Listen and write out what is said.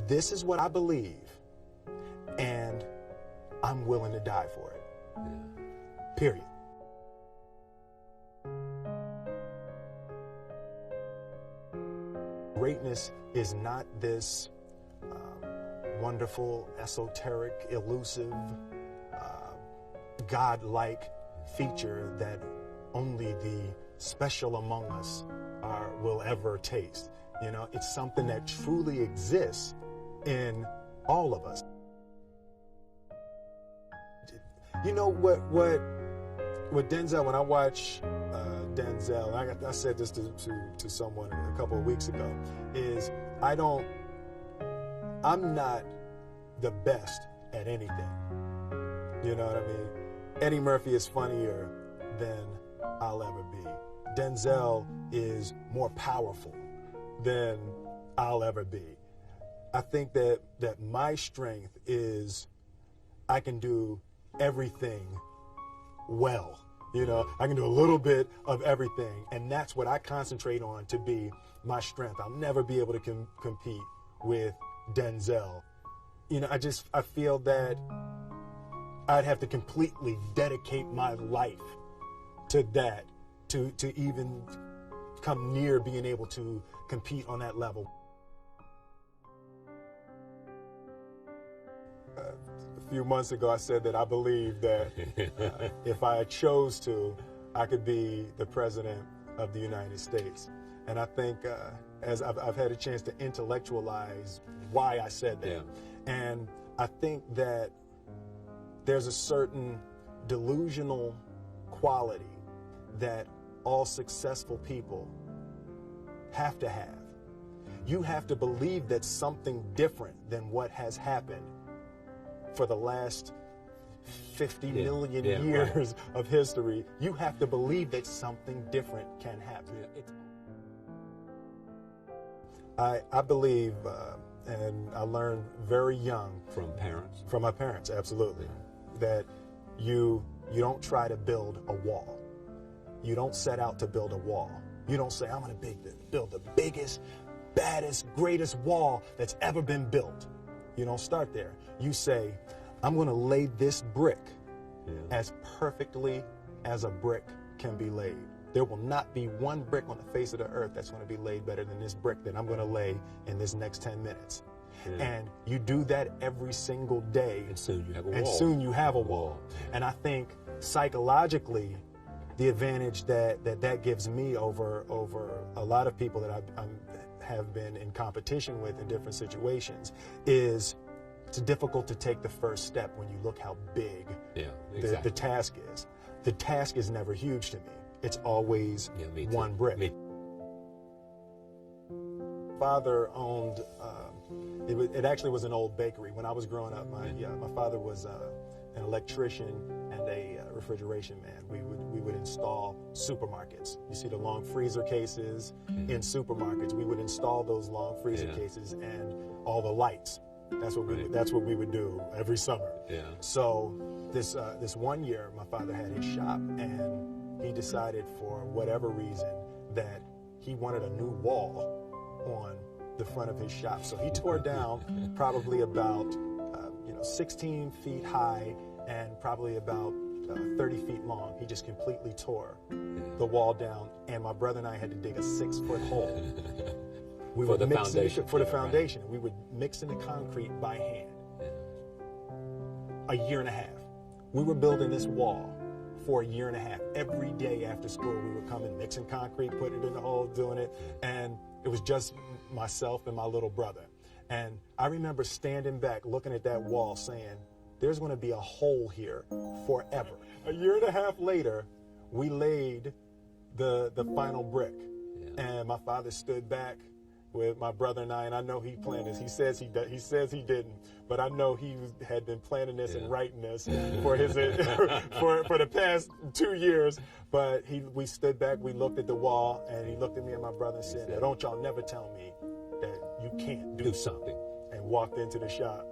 this is what I believe, and I'm willing to die for it. Yeah. Period. Greatness is not this wonderful, esoteric, elusive, God-like feature that only the special among us will ever taste. You know, it's something that truly exists in all of us. You know what Denzel, when I watch Denzel, I said this to someone a couple of weeks ago, is I'm not the best at anything. You know what I mean? Eddie Murphy is funnier than I'll ever be. Denzel is more powerful than I'll ever be. I think that my strength is I can do everything well. You know, I can do a little bit of everything, and that's what I concentrate on to be my strength. I'll never be able to compete with Denzel. You know, I feel that I'd have to completely dedicate my life to that to even come near being able to compete on that level. A few months ago, I said that I believe that if I chose to, I could be the president of the United States. And I think as I've had a chance to intellectualize why I said that. Yeah. And I think that there's a certain delusional quality that all successful people have to have. You have to believe that something different than what has happened for the last 50 million years of history. You have to believe that something different can happen. I believe, and I learned very young. From parents? From my parents, absolutely. That you don't try to build a wall. You don't set out to build a wall. You don't say, I'm going to build the biggest, baddest, greatest wall that's ever been built. You don't start there. You say, I'm going to lay this brick as perfectly as a brick can be laid. There will not be one brick on the face of the earth that's going to be laid better than this brick that I'm going to lay in this next 10 minutes. Yeah. And you do that every single day. And soon you have a wall. And soon you have a wall. And I think psychologically, the advantage that gives me over a lot of people that I have been in competition with in different situations is it's difficult to take the first step when you look how big the task is. The task is never huge to me. It's always one brick. Father owned, it actually was an old bakery. When I was growing up, my father was an electrician and a refrigeration man. We would install supermarkets. You see the long freezer cases in supermarkets. We would install those long freezer cases and all the lights. That's what we would do every summer. Yeah. So this one year, my father had his shop, and he decided for whatever reason that he wanted a new wall on the front of his shop. So he tore down probably about 16 feet high and probably about 30 feet long. He just completely tore the wall down, and my brother and I had to dig a 6-foot hole. For the foundation. We would mix in the concrete by hand. A year and a half. We were building this wall for a year and a half. Every day after school, we would come and mixing concrete, putting it in the hole, doing it. And it was just myself and my little brother. And I remember standing back, looking at that wall, saying, there's going to be a hole here forever. A year and a half later, we laid the final brick. And my father stood back with my brother and I know he planned this. He says he didn't, but I know he had been planning this and writing this for his for the past 2 years. But we stood back, we looked at the wall, and he looked at me and my brother and said, "Now, don't y'all never tell me that you can't do something," and walked into the shop.